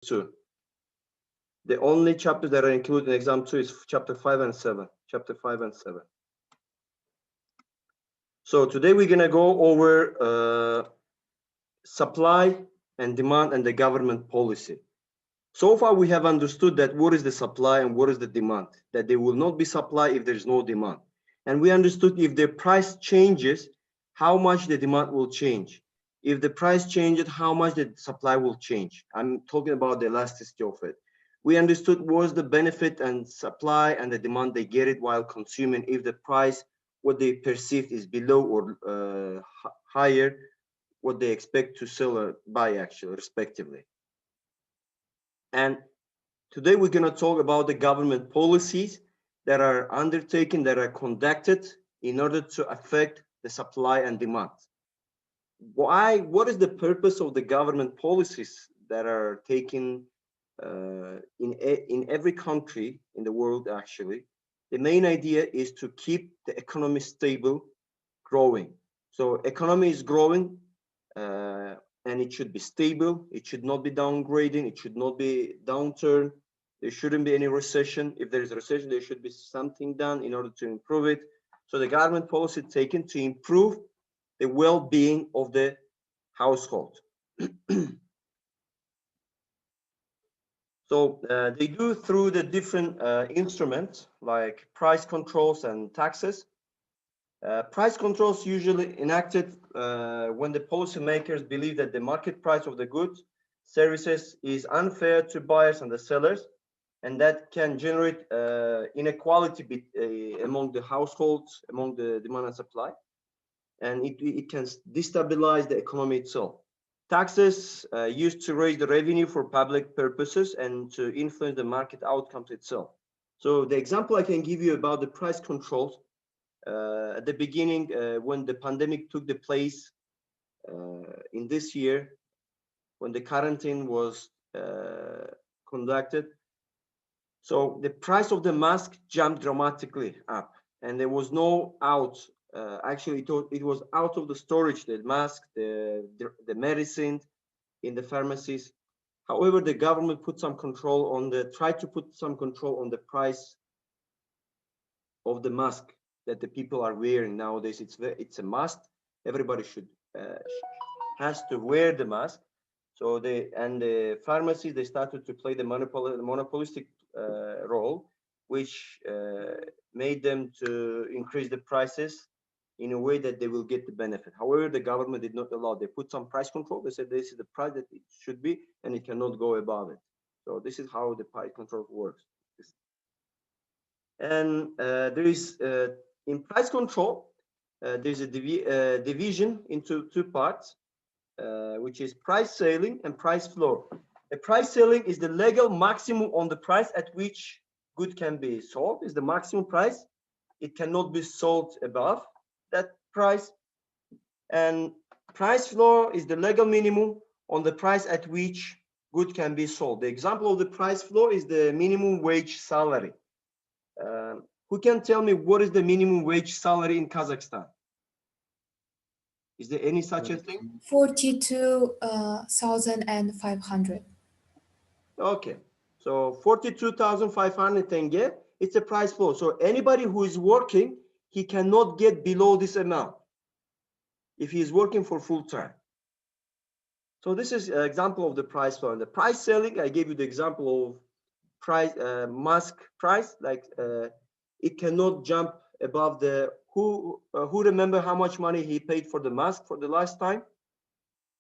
2. The only chapters that are included in exam 2 is chapter 5 and 7. Chapter 5 and 7. So today we're going to go over supply and demand and the government policy. So far we have understood that what is the supply and what is the demand, that there will not be supply if there's no demand. And we understood if the price changes, how much the demand will change. If the price changes, how much the supply will change. I'm talking about the elasticity of it. We understood what is the benefit and supply and the demand they get it while consuming if the price, what they perceive is below or higher, what they expect to sell or buy actually, respectively. And today we're going to talk about the government policies that are undertaken, that are conducted in order to affect the supply and demand. Why? What is the purpose of the government policies that are taken in every country in the world actually? The main idea is to keep the economy stable, growing. So economy is growing and it should be stable. It should not be downgrading. It should not be downturn. There shouldn't be any recession. If there is a recession, there should be something done in order to improve it. So the government policy taken to improve the well-being of the household. So they do through the different instruments like price controls and taxes. Price controls usually enacted when the policymakers believe that the market price of the goods, services is unfair to buyers and the sellers, and that can generate inequality among the households, among the demand and supply, and it can destabilize the economy itself. Taxes used to raise the revenue for public purposes and to influence the market outcomes itself. So the example I can give you about the price controls, at the beginning, when the pandemic took the place in this year, when the quarantine was conducted, so the price of the mask jumped dramatically up, and there was no out. Actually, it was out of the storage, the mask, the medicine in the pharmacies. However, the government put some control on tried to put some control on the price of the mask that the people are wearing nowadays. It's a must. Everybody has to wear the mask. So the pharmacies, they started to play the monopolistic role, which made them to increase the prices in a way that they will get the benefit. However, the government did not allow. They put some price control. They said this is the price that it should be, and it cannot go above it. So this is how the price control works. And there is in price control, there's a division into two parts, which is price ceiling and price floor. The price ceiling is the legal maximum on the price at which good can be sold. Is the maximum price. It cannot be sold above that price. And price floor is the legal minimum on the price at which good can be sold. The example of the price floor is the minimum wage salary. Who can tell me what is the minimum wage salary in Kazakhstan? Is there any such a thing? 42,500. Okay, so 42,500 tenge. It's a price floor. So anybody who is working, he cannot get below this amount if he is working for full time. So this is an example of the price floor. And the price ceiling, I gave you the example of price mask price, like it cannot jump above the who remember how much money he paid for the mask for the last time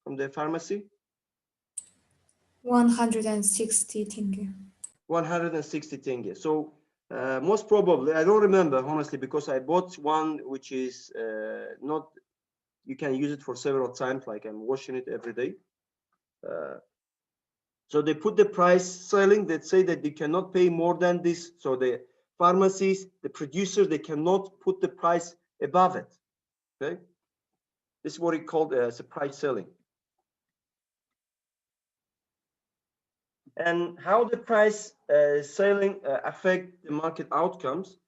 from the pharmacy? 160 tenge. 160 tenge. So most probably, I don't remember honestly, because I bought one which is not, you can use it for several times, like I'm washing it every day. So they put the price ceiling that say that you cannot pay more than this. So the pharmacies, the producers, they cannot put the price above it. Okay, this is what it called as a price ceiling. And how the price ceiling affect the market outcomes?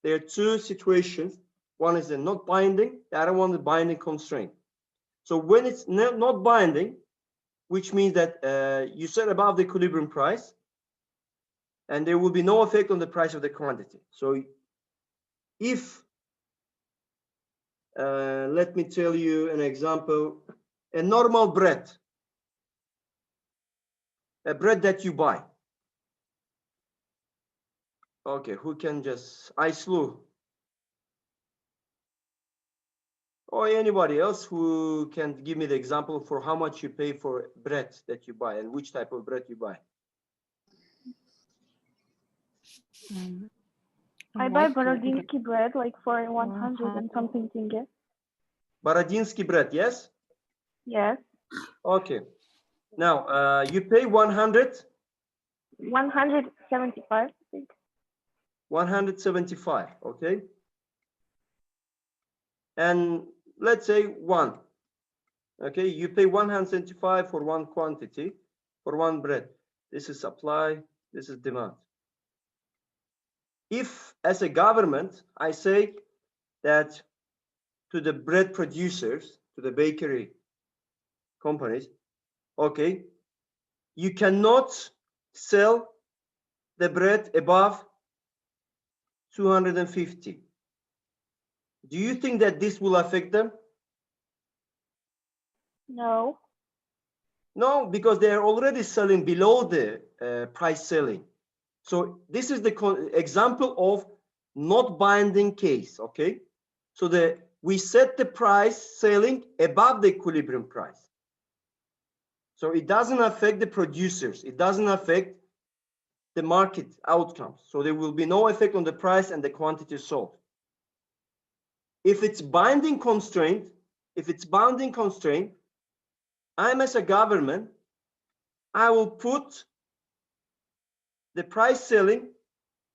There are two situations. One is a not binding, the other one is binding constraint. So when it's not binding, which means that you set above the equilibrium price, and there will be no effect on the price of the quantity. So if, let me tell you an example, a normal bread, a bread that you buy. Okay, who can just, Ayslu, or anybody else who can give me the example for how much you pay for bread that you buy and which type of bread you buy. I buy Borodinsky bread like for 100 and something tenge. Borodinsky bread, yes? Yes. Okay. Now, you pay 100? 175, I think. 175, okay? And let's say 1. Okay, you pay 175 for one quantity, for one bread. This is supply, this is demand. If, as a government, I say that to the bread producers, to the bakery companies, okay, you cannot sell the bread above 250. Do you think that this will affect them? No. No, because they are already selling below the price selling. So this is the example of not binding case, okay? So we set the price selling above the equilibrium price. So it doesn't affect the producers. It doesn't affect the market outcomes. So there will be no effect on the price and the quantity sold. If it's binding constraint, I'm as a government, I will put the price selling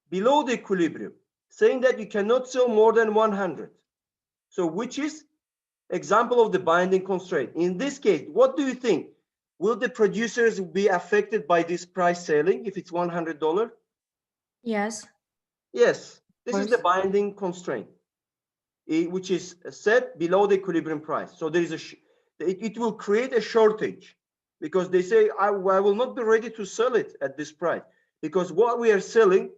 below the equilibrium, saying that you cannot sell more than 100. So which is example of the binding constraint. In this case, what do you think? Will the producers be affected by this price selling if it's $100? Yes. Yes, this is the binding constraint, which is set below the equilibrium price. So there is it will create a shortage because they say, I will not be ready to sell it at this price because what we are selling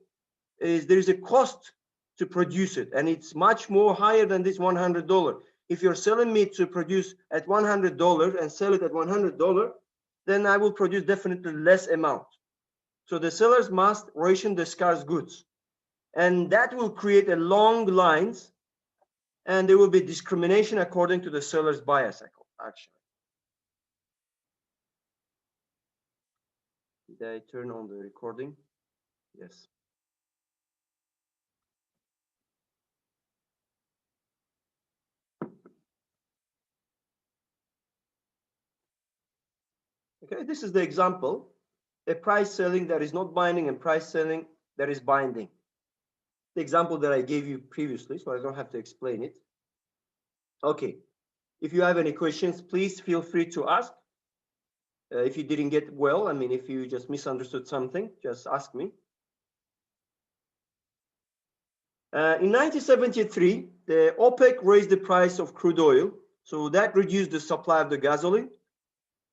is there is a cost to produce it and it's much more higher than this $100. If you're selling me to produce at $100 and sell it at $100, then I will produce definitely less amount. So the sellers must ration the scarce goods. And that will create a long lines and there will be discrimination according to the seller's bias, actually. Did I turn on the recording? Yes. Okay, this is the example. A price selling that is not binding and price selling that is binding. The example that I gave you previously, so I don't have to explain it. Okay, if you have any questions, please feel free to ask. If you didn't get well, I mean, if you just misunderstood something, just ask me. In 1973, the OPEC raised the price of crude oil, so that reduced the supply of the gasoline,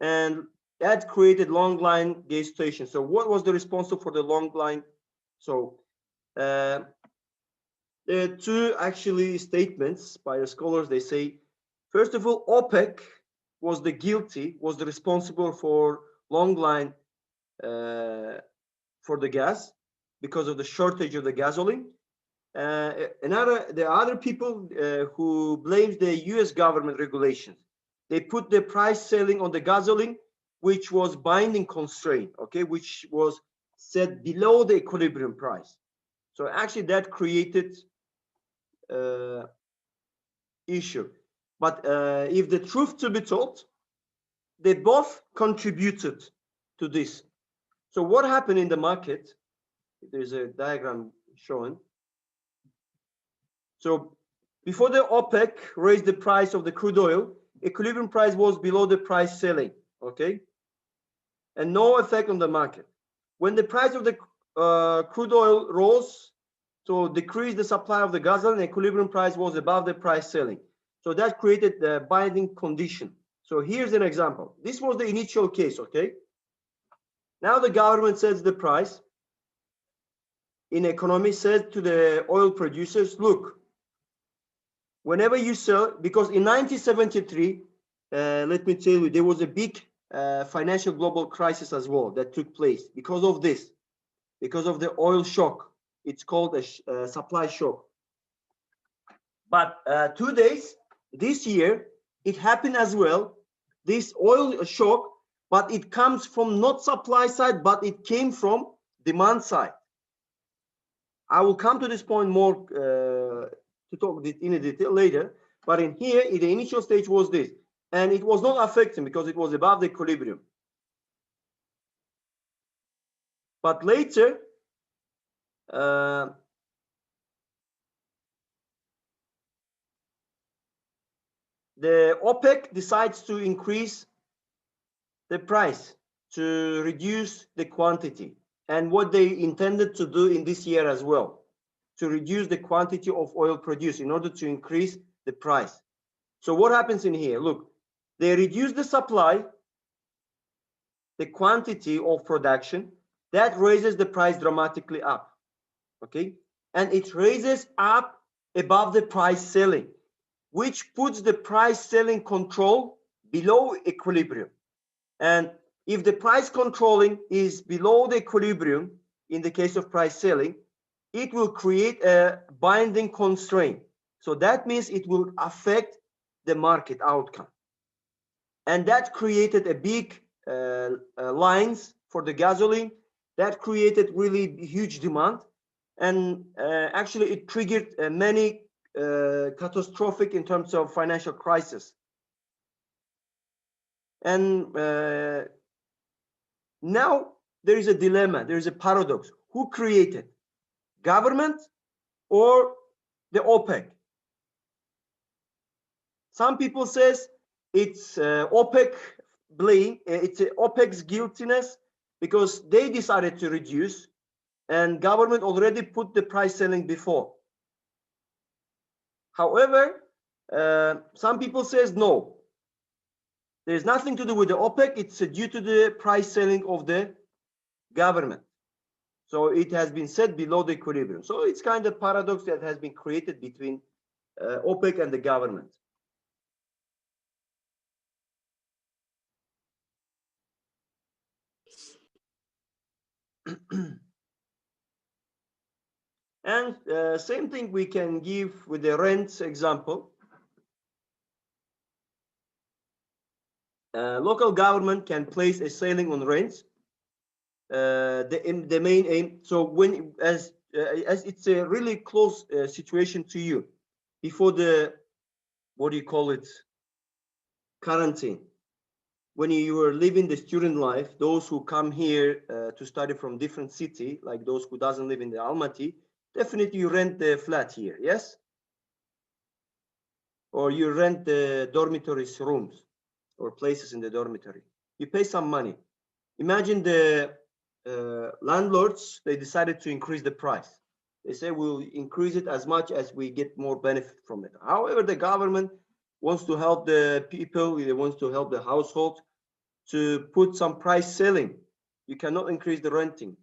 and that created long line gas stations. So what was the responsible for the long line? So there are two actually statements by the scholars. They say, first of all, OPEC was the responsible for long line for the gas because of the shortage of the gasoline. The other people who blames the US government regulations. They put the price selling on the gasoline, which was binding constraint, okay, which was set below the equilibrium price. So actually that created issue. But if the truth to be told, they both contributed to this. So what happened in the market? There's a diagram showing. So before the OPEC raised the price of the crude oil, equilibrium price was below the price selling, okay? And no effect on the market. When the price of the crude oil rose, so decreased the supply of the gasoline, equilibrium price was above the price selling. So that created the binding condition. So here's an example. This was the initial case, okay? Now the government sets the price. In economy, said to the oil producers, look, whenever you sell, because in 1973, let me tell you, there was a big financial global crisis as well that took place because of this, because of the oil shock. It's called a supply shock. But 2 days this year, it happened as well, this oil shock, but it comes from not supply side, but it came from demand side. I will come to this point more to talk in a detail later, but in here, in the initial stage was this, and it was not affecting because it was above the equilibrium. But later, the OPEC decides to increase the price to reduce the quantity, and what they intended to do in this year as well, to reduce the quantity of oil produced in order to increase the price. So what happens in here? Look, they reduce the supply, the quantity of production, that raises the price dramatically up, okay? And it raises up above the price selling, which puts the price selling control below equilibrium. And if the price controlling is below the equilibrium, in the case of price selling, it will create a binding constraint. So that means it will affect the market outcome. And that created a big lines for the gasoline. That created really huge demand. And actually it triggered many catastrophic in terms of financial crisis. And now there is a dilemma, there is a paradox. Who created? Government or the OPEC? Some people says it's OPEC blame, it's OPEC's guiltiness because they decided to reduce and government already put the price selling before. However, some people says no. There's nothing to do with the OPEC. It's due to the price selling of the government. So it has been set below the equilibrium. So it's kind of paradox that has been created between OPEC and the government. And same thing we can give with the rent example. Local government can place a ceiling on rents. The main aim. So when as it's a really close situation to you, before the what do you call it, quarantine. When you were living the student life, those who come here to study from different city, like those who doesn't live in the Almaty, definitely you rent the flat here, yes? Or you rent the dormitories rooms or places in the dormitory. You pay some money. Imagine the landlords, they decided to increase the price. They say we'll increase it as much as we get more benefit from it. However, the government wants to help the people, it wants to help the household to put some price selling. You cannot increase the renting.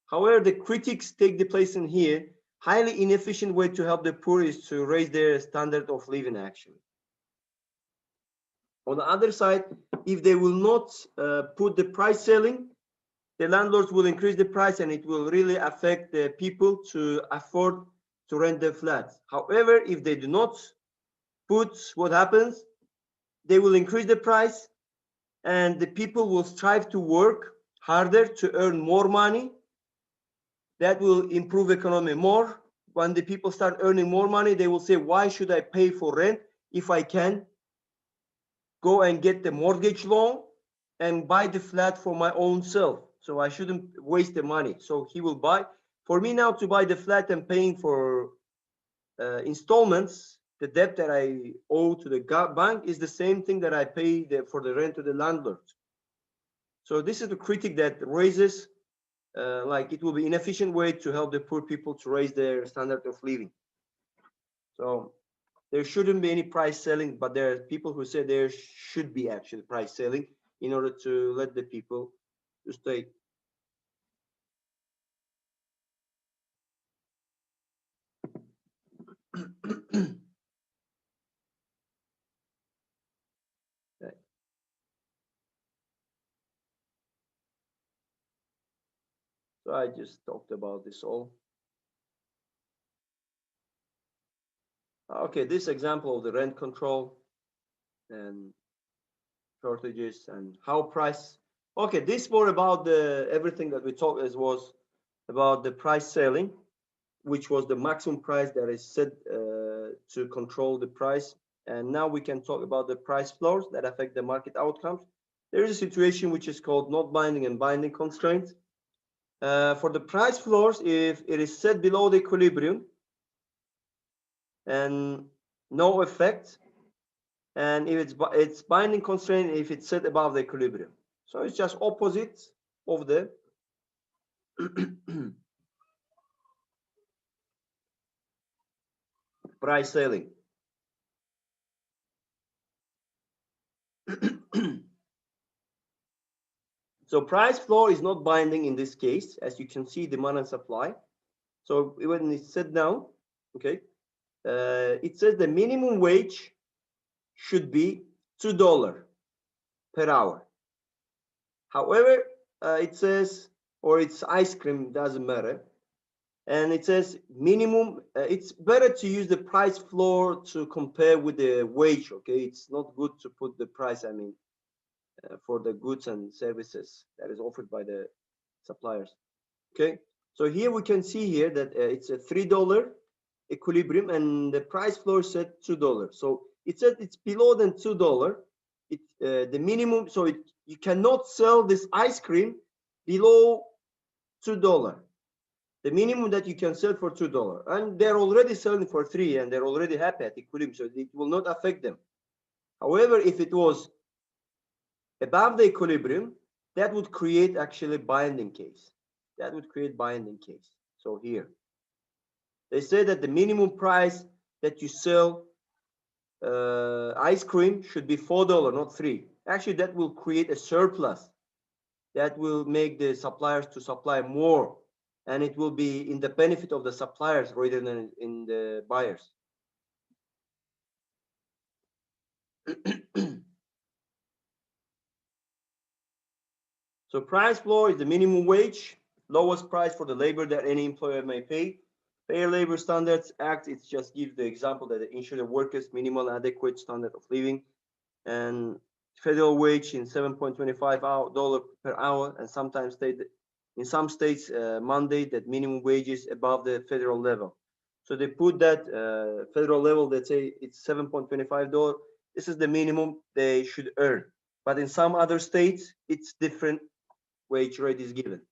However, the critics take the place in here. Highly inefficient way to help the poor is to raise their standard of living actually. On the other side, if they will not put the price selling, the landlords will increase the price and it will really affect the people to afford to rent their flats. However, if they do not put, what happens? They will increase the price and the people will strive to work harder to earn more money. That will improve economy more. When the people start earning more money, they will say, why should I pay for rent if I can go and get the mortgage loan and buy the flat for my own self? So I shouldn't waste the money. So he will buy. For me now to buy the flat and paying for installments, the debt that I owe to the bank is the same thing that I pay for the rent to the landlord. So this is the critic that raises like it will be inefficient way to help the poor people to raise their standard of living. So there shouldn't be any price selling, but there are people who say there should be actually price selling in order to let the people to stay. Okay. So I just talked about this all. Okay, this example of the rent control and shortages and how price. Okay, this more about the everything that we talked as was about the price selling, which was the maximum price that is set to control the price. And now we can talk about the price floors that affect the market outcomes. There is a situation which is called not binding and binding constraints. For the price floors, if it is set below the equilibrium and no effect, and if it's binding constraint if it's set above the equilibrium. So it's just opposite of the price selling. So price floor is not binding in this case, as you can see, demand and supply. So when it's set down, okay, it says the minimum wage should be $2 per hour. However, it says, or it's ice cream, doesn't matter. And it says minimum, it's better to use the price floor to compare with the wage, okay? It's not good to put the price, I mean, for the goods and services that is offered by the suppliers, okay? So here we can see here that it's a $3 equilibrium and the price floor is set $2. So it said it's below than $2. The minimum, so you cannot sell this ice cream below $2. The minimum that you can sell for $2, and they're already selling for $3, and they're already happy at equilibrium, so it will not affect them. However, if it was above the equilibrium, that would create actually binding case. That would create binding case. So here, they say that the minimum price that you sell ice cream should be $4, not $3. Actually, that will create a surplus. That will make the suppliers to supply more, and it will be in the benefit of the suppliers rather than in the buyers. So price floor is the minimum wage, lowest price for the labor that any employer may pay. Fair Labor Standards Act, it just gives the example that it ensures the workers minimal adequate standard of living, and federal wage in $7.25 per hour, and sometimes in some states mandate that minimum wages above the federal level. So they put that federal level, they say it's $7.25. This is the minimum they should earn. But in some other states, it's different wage rate is given.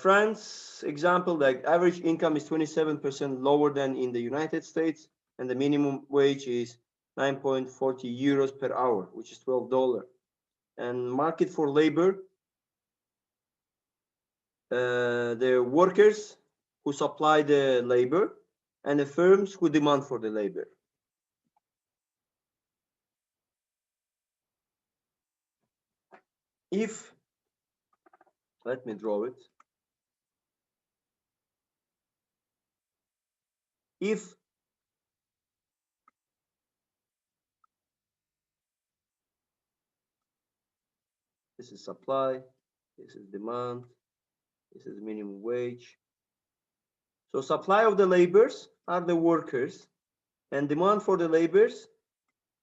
France example, the average income is 27% lower than in the United States, and the minimum wage is 9.40 euros per hour, which is $12. And market for labor, the workers who supply the labor and the firms who demand for the labor. If, let me draw it. If this is supply, this is demand, this is minimum wage. So supply of the laborers are the workers, and demand for the laborers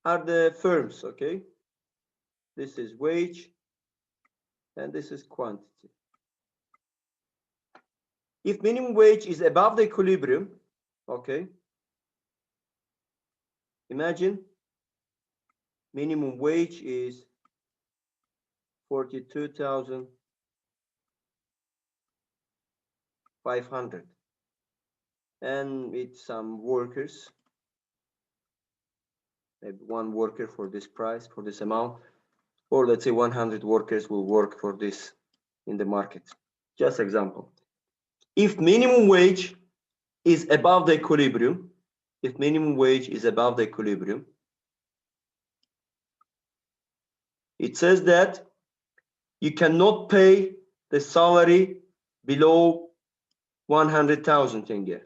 are the firms, okay? This is wage, and this is quantity. If minimum wage is above the equilibrium, okay? Imagine minimum wage is 42,500, and it's some workers, maybe one worker for this price, for this amount, or let's say 100 workers will work for this in the market. Just example. if minimum wage is above the equilibrium, if minimum wage is above the equilibrium, it says that you cannot pay the salary below 100,000 tenge.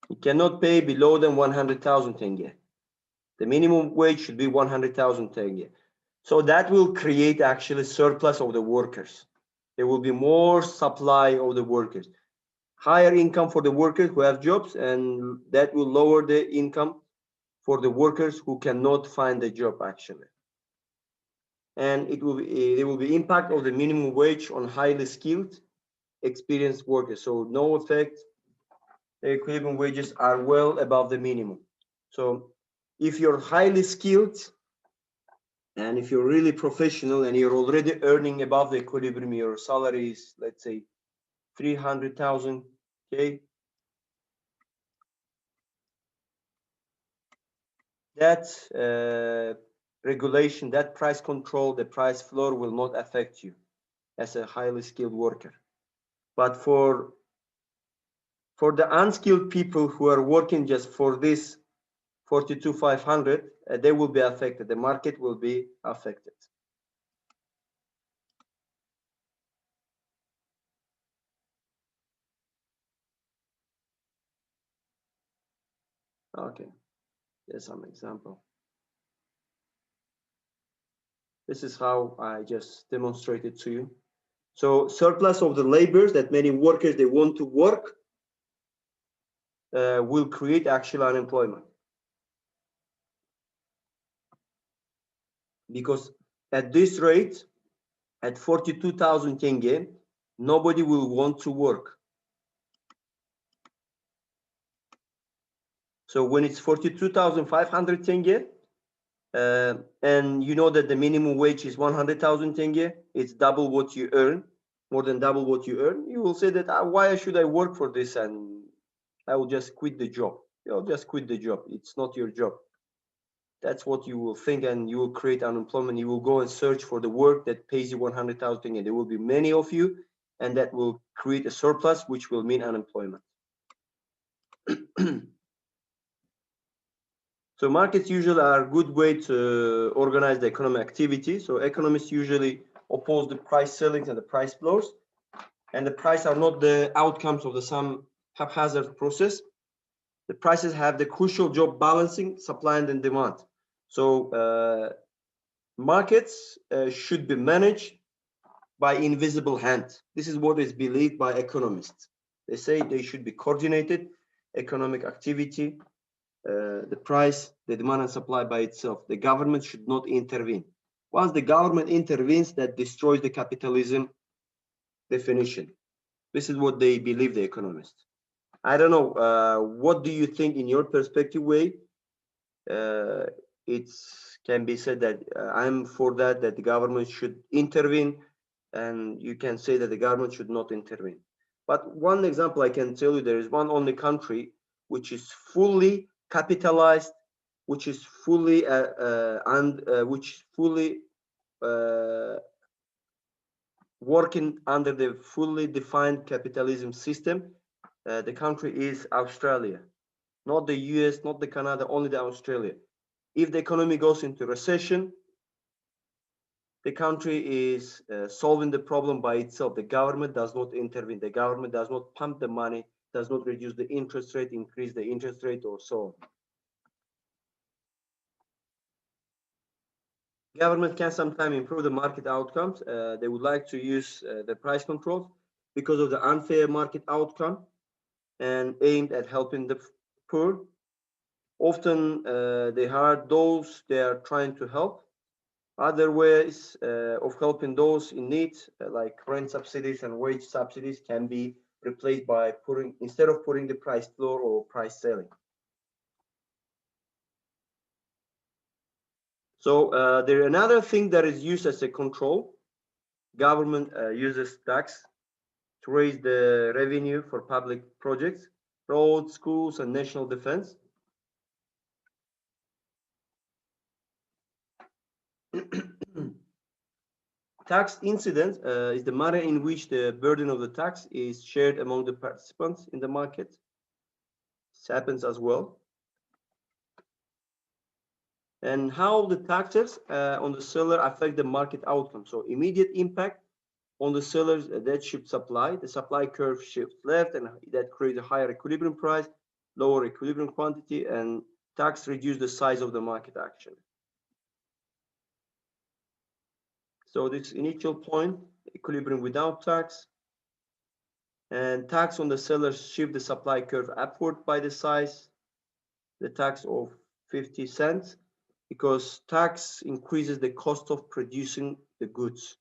You cannot pay below than 100,000 tenge. The minimum wage should be 100,000 tenge. So that will create actually surplus of the workers. There will be more supply of the workers. Higher income for the workers who have jobs, and that will lower the income for the workers who cannot find a job actually. And there will be impact of the minimum wage on highly skilled, experienced workers. So no effect. The equilibrium wages are well above the minimum. So if you're highly skilled and if you're really professional and you're already earning above the equilibrium, your salary is, let's say, 300,000, okay? That regulation, that price control, the price floor will not affect you as a highly skilled worker. But for the unskilled people who are working just for this 42,500, they will be affected. The market will be affected. Okay, here's some example. This is how I just demonstrated to you. So surplus of the labors that many workers, they want to work, will create actual unemployment. Because at this rate, at 42,000 tenge, nobody will want to work. So when it's 42,500 tenge, and you know that the minimum wage is 100,000 tenge, it's double what you earn, more than double what you earn, you will say that, why should I work for this, and I will just quit the job. You'll just quit the job. It's not your job. That's what you will think, and you will create unemployment. You will go and search for the work that pays you 100,000 tenge. There will be many of you, and that will create a surplus, which will mean unemployment. So markets usually are a good way to organize the economic activity. So economists usually oppose the price ceilings and the price floors, and the price are not the outcomes of some haphazard process. The prices have the crucial job balancing supply and demand. So markets should be managed by invisible hand. This is what is believed by economists. They say they should be coordinated economic activity. The price, the demand and supply by itself. The government should not intervene. Once the government intervenes, that destroys the capitalism definition. This is what they believe, the economists. I don't know. What do you think in your perspective way? It can be said that I'm for that the government should intervene, and you can say that the government should not intervene. But one example I can tell you, there is one only country which is fully capitalized, which is fully working under the fully defined capitalism system. The country is Australia, not the US, not the Canada, only the Australia. If the economy goes into recession, the country is solving the problem by itself. The government does not intervene. The government does not pump the money, does not reduce the interest rate, increase the interest rate, or so on. Government can sometimes improve the market outcomes. They would like to use the price controls because of the unfair market outcome and aimed at helping the poor. Often they hire those they are trying to help. Other ways of helping those in need, like rent subsidies and wage subsidies, can be replaced by instead of putting the price floor or price ceiling. So there's another thing that is used as a control. Government uses tax to raise the revenue for public projects, roads, schools, and national defense. Tax incidence is the manner in which the burden of the tax is shared among the participants in the market. This happens as well. And how the taxes on the seller affect the market outcome. So immediate impact on the sellers, that shifts supply. The supply curve shifts left, and that creates a higher equilibrium price, lower equilibrium quantity, and tax reduce the size of the market actually. So this initial point, equilibrium without tax, and tax on the sellers shift the supply curve upward by the size, the tax of 50 cents, because tax increases the cost of producing the goods.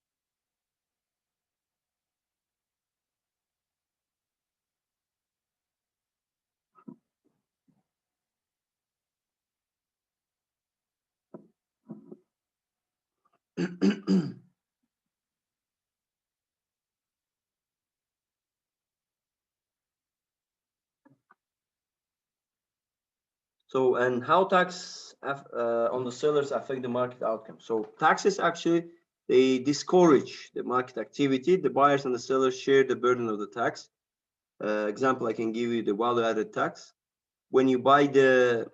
So, and how tax on the sellers affect the market outcome? So taxes actually, they discourage the market activity. The buyers and the sellers share the burden of the tax. Example, I can give you the value added tax. When you buy the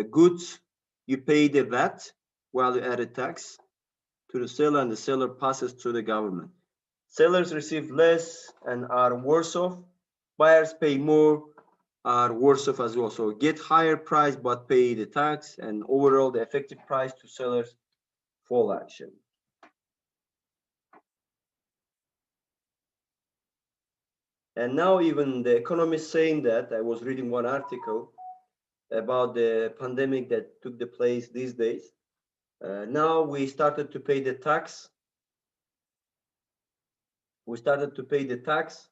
goods, you pay the VAT, value added tax, to the seller, and the seller passes through the government. Sellers receive less and are worse off. Buyers pay more, are worse off as well. So get higher price but pay the tax, and overall the effective price to sellers fall actually. And now even the economists saying that, I was reading one article about the pandemic that took the place these days. Now we started to pay the tax. We started to pay the tax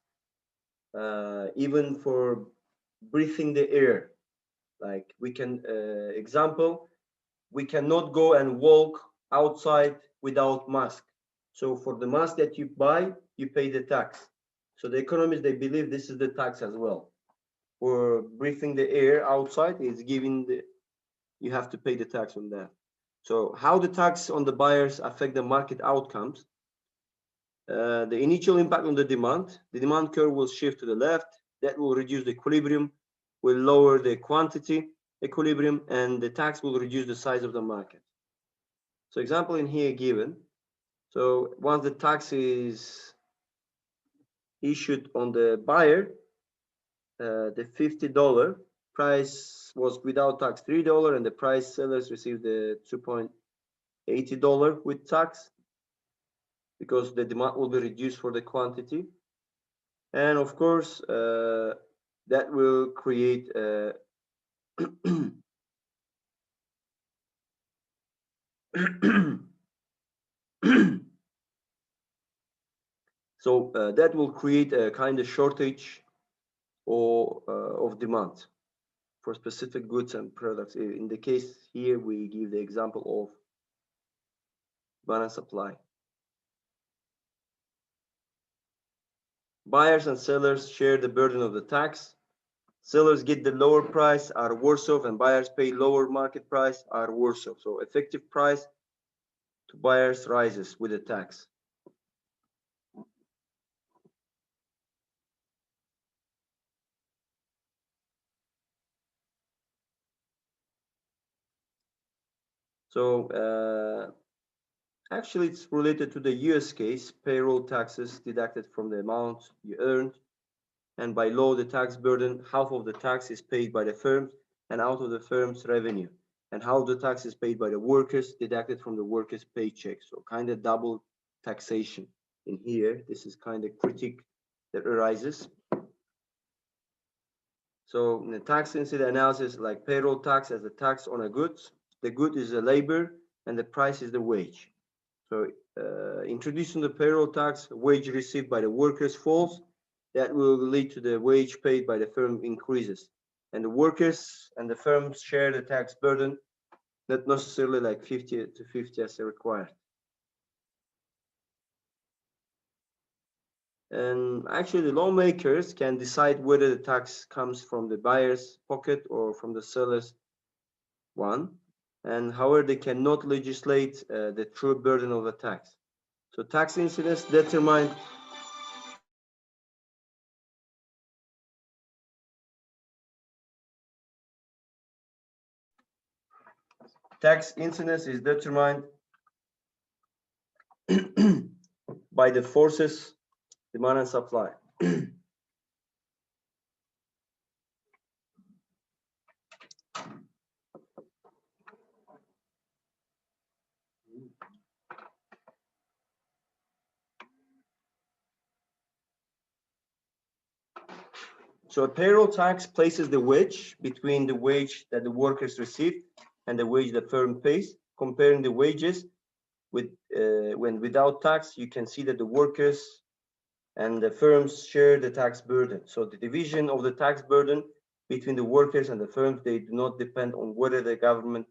even for breathing the air. Like we can, example, we cannot go and walk outside without mask. So for the mask that you buy, you pay the tax. So the economists, they believe this is the tax as well. For breathing the air outside is giving the, you have to pay the tax on that. So how the tax on the buyers affect the market outcomes? The initial impact on the demand curve will shift to the left. That will reduce the equilibrium, will lower the quantity equilibrium, and the tax will reduce the size of the market. So example in here given. So once the tax is issued on the buyer, the $50 price was without tax $3, and the price sellers received the $2.80 with tax, because the demand will be reduced for the quantity. And of course, that will create so that will create a kind of shortage or of demand for specific goods and products. In the case here, we give the example of banana supply. Buyers and sellers share the burden of the tax. Sellers get the lower price, are worse off, and buyers pay lower market price, are worse off. So effective price to buyers rises with the tax. So actually, it's related to the US case, payroll taxes deducted from the amount you earned. And by law, the tax burden, half of the tax is paid by the firms and out of the firm's revenue. And half the tax is paid by the workers, deducted from the workers' paycheck. So kind of double taxation in here. This is kind of critique that arises. So in the tax incident analysis, like payroll tax as a tax on a goods, the good is the labor and the price is the wage. So introducing the payroll tax, wage received by the workers falls. That will lead to the wage paid by the firm increases. And the workers and the firms share the tax burden, not necessarily like 50 to 50 as required. And actually, the lawmakers can decide whether the tax comes from the buyer's pocket or from the seller's one. And however, they cannot legislate the true burden of the tax. So tax incidence determine tax incidence is determined by the forces demand and supply. So a payroll tax places the wage between the wage that the workers receive and the wage the firm pays. Comparing the wages with when without tax, you can see that the workers and the firms share the tax burden. So the division of the tax burden between the workers and the firms, they do not depend on whether the government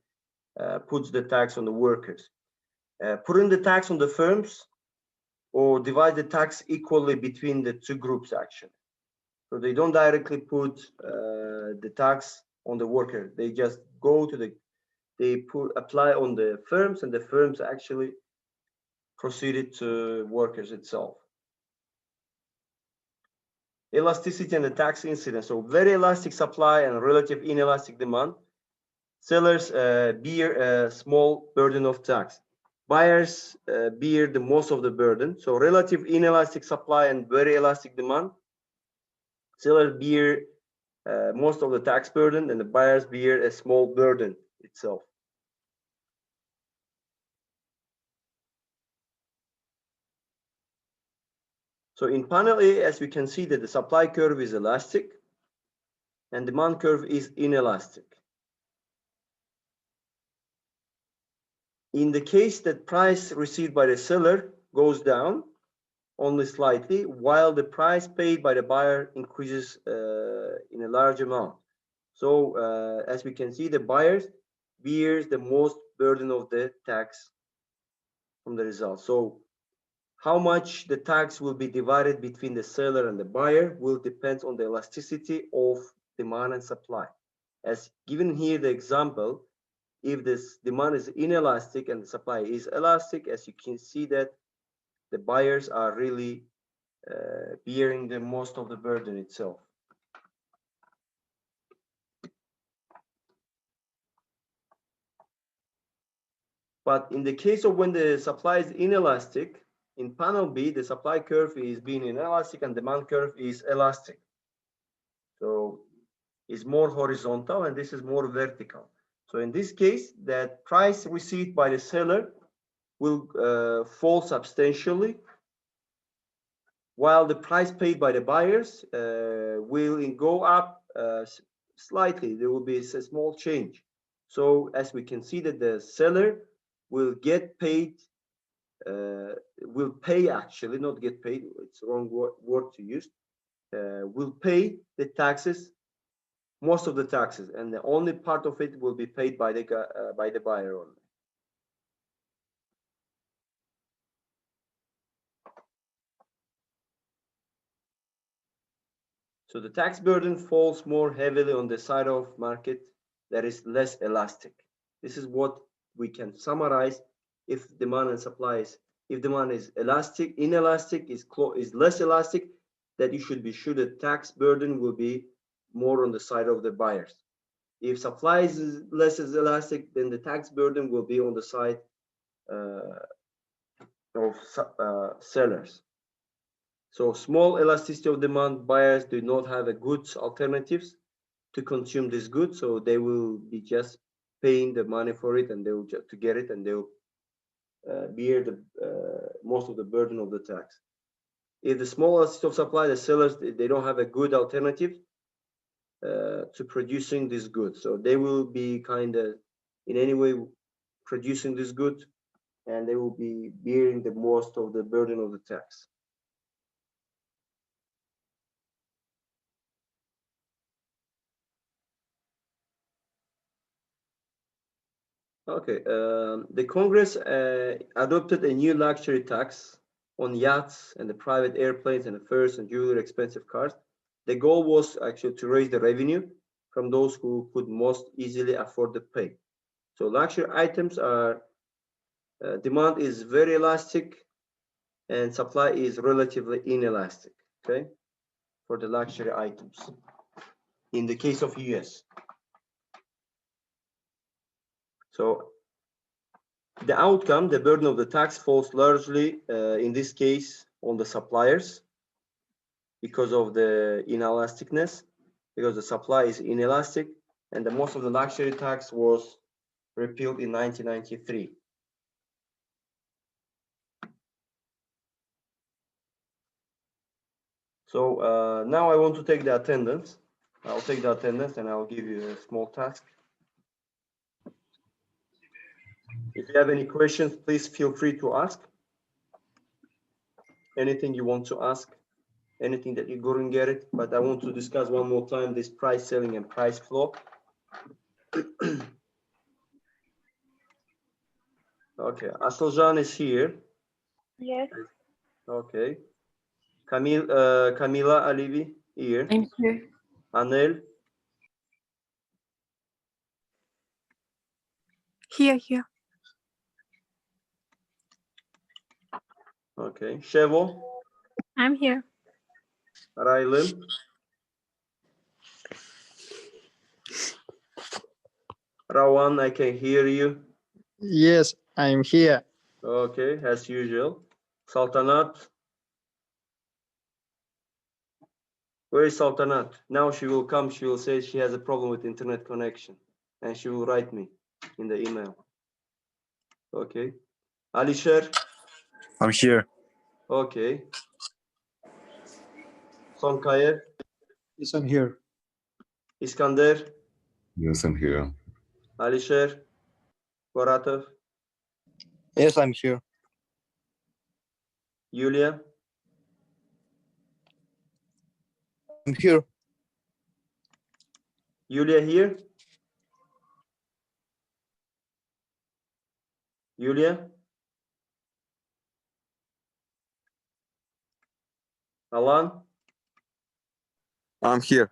puts the tax on the workers. Putting the tax on the firms or divide the tax equally between the two groups actually. So they don't directly put the tax on the worker. They just go to apply on the firms, and the firms actually proceeded to workers itself. Elasticity and the tax incidence. So very elastic supply and relative inelastic demand. Sellers bear a small burden of tax. Buyers bear the most of the burden. So relative inelastic supply and very elastic demand. Sellers bear most of the tax burden, and the buyers bear a small burden itself. So in panel A, as we can see that the supply curve is elastic and demand curve is inelastic. In the case that price received by the seller goes down only slightly, while the price paid by the buyer increases in a large amount. So as we can see, the buyers bears the most burden of the tax from the result. So how much the tax will be divided between the seller and the buyer will depend on the elasticity of demand and supply. As given here, the example, if this demand is inelastic and the supply is elastic, as you can see that the buyers are really bearing the most of the burden itself. But in the case of when the supply is inelastic, in panel B, the supply curve is being inelastic and demand curve is elastic. So it's more horizontal and this is more vertical. So in this case, that price received by the seller will fall substantially, while the price paid by the buyers will go up slightly. There will be a small change. So as we can see that the seller will get paid, will pay actually, not get paid, it's the wrong word to use, will pay the taxes, most of the taxes, and the only part of it will be paid by the buyer only. So the tax burden falls more heavily on the side of market that is less elastic. This is what we can summarize if demand and supply is, if demand is elastic, inelastic is less elastic, that you should be sure the tax burden will be more on the side of the buyers. If supply is less elastic, then the tax burden will be on the side of sellers. So small elasticity of demand, buyers do not have a good alternatives to consume this good, so they will be just paying the money for it, and they will just to get it, and they will bear the most of the burden of the tax. If the small elasticity of supply, the sellers they don't have a good alternative to producing this good, so they will be kind of in any way producing this good, and they will be bearing the most of the burden of the tax. Okay, the Congress adopted a new luxury tax on yachts and the private airplanes and the first and jewelry expensive cars. The goal was actually to raise the revenue from those who could most easily afford to pay. So luxury items are, demand is very elastic and supply is relatively inelastic, okay, for the luxury items. In the case of US. So the outcome, the burden of the tax falls largely, in this case, on the suppliers because of the inelasticness, because the supply is inelastic, and the most of the luxury tax was repealed in 1993. So now I want to take the attendance. I'll take the attendance and I'll give you a small task. If you have any questions, please feel free to ask. Anything you want to ask, anything that you couldn't get it, but I want to discuss one more time this price selling and price flow. Okay, Asılcan is here. Yes. Okay. Camila Alivi here. I'm here. Anel, Here. okay. Shevo, I'm here. Raylin, Rawan, I can hear you. Yes, I'm here. Okay, as usual. Saltanat. Where is Saltanat? Now she will come, she will say she has a problem with internet connection and she will write me in the email. Okay. Alisher. I'm here. Okay. Sonkayer. Yes, I'm here. Iskander. Yes, I'm here. Alisher. Boratov. Yes, I'm here. Yulia. I'm here. Yulia here? Yulia? Alan? I'm here.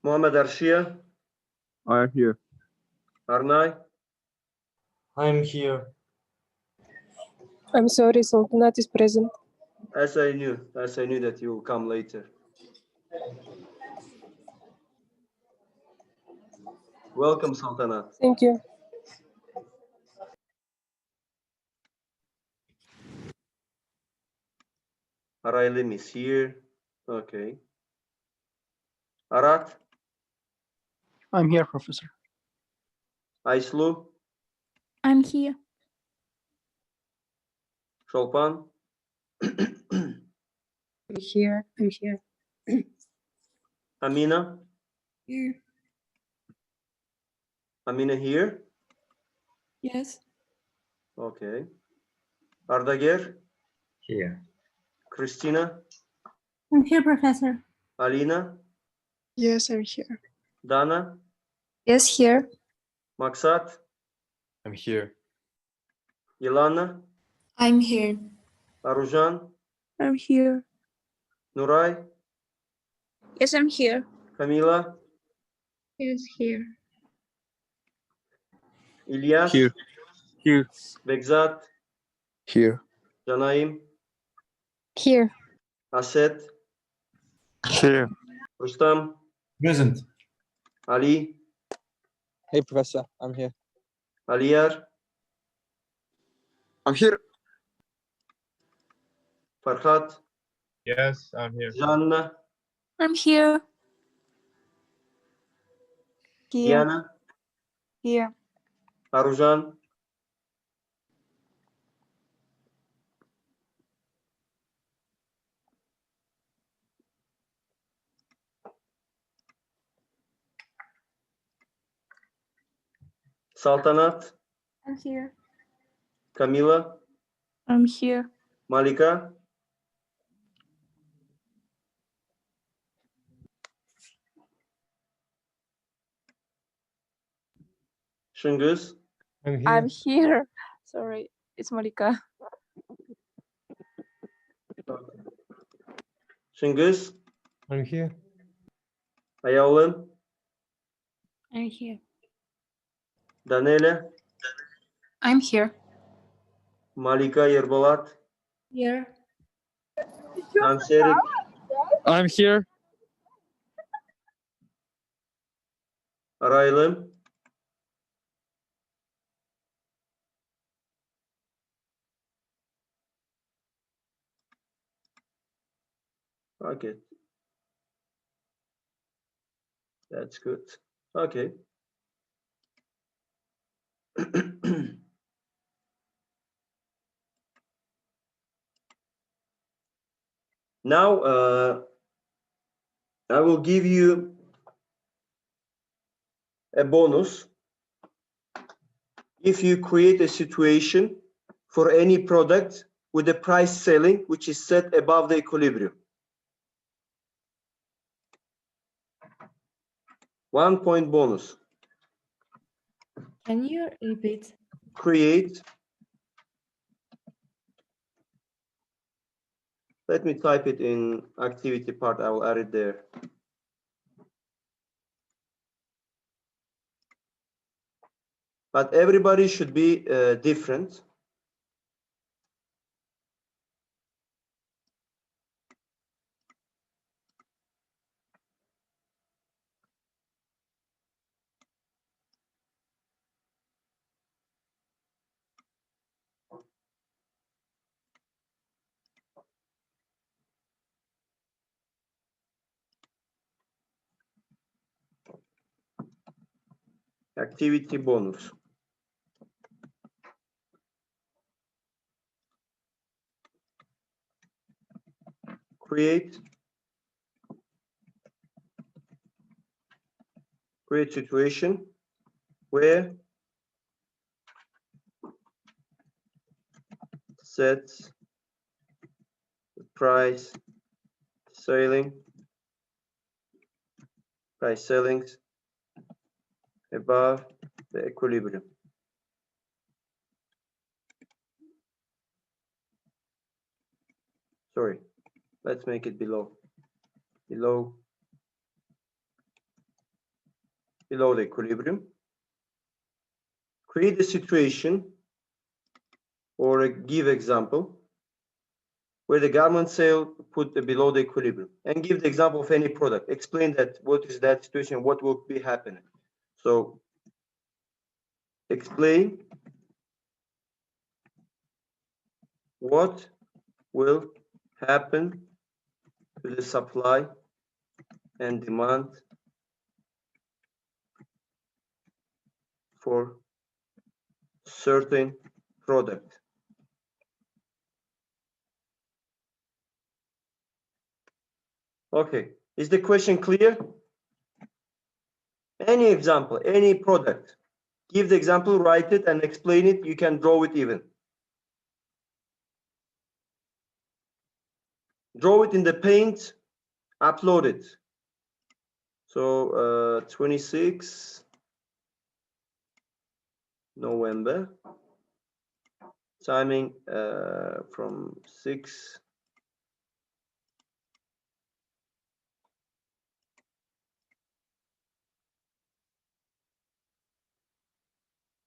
Mohamed Arshia? I'm here. Arnay? I'm here. I'm sorry, Sultanat is present. As I knew that you will come later. Welcome, Sultanat. Thank you. Araylim is here. Okay. Arat? I'm here, Professor. Ayslu? I'm here. Sholpan? I'm here. Amina? Here. Amina here? Yes. Okay. Ardager? Here. Christina? I'm here, Professor. Alina? Yes, I'm here. Dana? Yes, here. Maksat? I'm here. Ilana? I'm here. Arujan? I'm here. Nuray? Yes, I'm here. Camila? Yes, here. İlyas? Here. Begzat? Here. Canaim? Here. Aset? Here. Rustam? Present. Ali? Hey, Professor. I'm here. Aliyar? I'm here. Farhat? Yes, I'm here. Janna? I'm here. Diana? Here. Arujan? Saltanat? I'm here. Camila? I'm here. Malika? Şengüz? I'm here. I'm here. Sorry, it's Malika. Şengüz? I'm here. Ayavlın? I'm here. Danele? I'm here. Malika, Yerbolat, Here. Tanserik, I'm here. Araylım, okay, that's good. Okay. Now, I will give you a bonus if you create a situation for any product with a price selling which is set above the equilibrium. 1 point bonus. Can you repeat? Create. Let me type it in activity part. I will add it there. But everybody should be different. Activity bonus. Create situation where set the price sellings above the equilibrium. Sorry, let's make it below the equilibrium. Create a situation or a give example where the garment sale put below the equilibrium, and give the example of any product. Explain that, what is that situation, what will be happening. So explain what will happen to the supply and demand for certain product. Okay, is the question clear? Any example, any product, give the example, write it and explain it. You can draw it even. Draw it in the paint, upload it. So 26 November, timing from 6.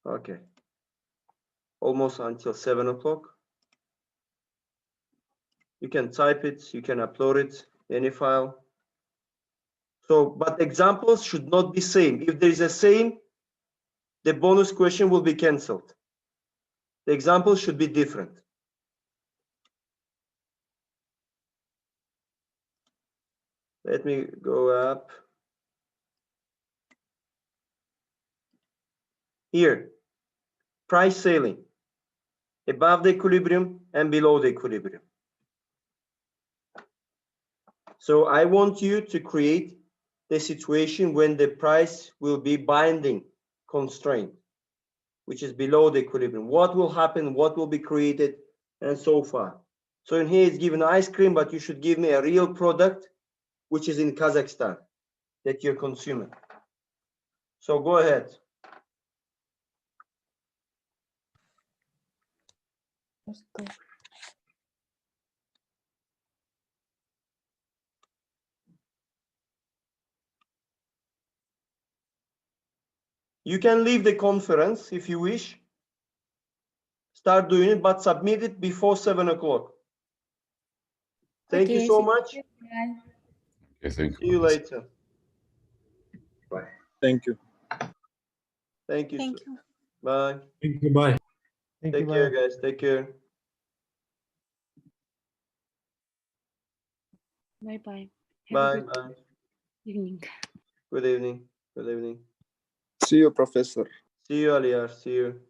Okay, almost until 7 o'clock. You can type it, you can upload it, any file. So, but examples should not be same. If there is a same, the bonus question will be cancelled. The example should be different. Let me go up. Here, price selling, above the equilibrium and below the equilibrium. So I want you to create the situation when the price will be binding constraint, which is below the equilibrium. What will happen, what will be created, and so far. So in here it's given ice cream, but you should give me a real product, which is in Kazakhstan, that you're consuming. So go ahead. You can leave the conference if you wish. start doing it, but submit it before 7 o'clock. Thank you so much. Okay, thank See you later. Thank you. Thank you. Thank sir. you. Bye. Thank you. Bye. Thank you. Take care, Bye. guys. Take care. Bye bye. Bye. Bye. Evening. Good evening. Good evening. See you, Professor. See you, Aliyar. See you.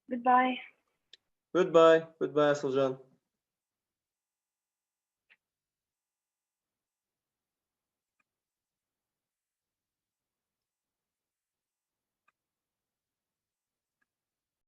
Goodbye. Goodbye. Goodbye, Asılcan.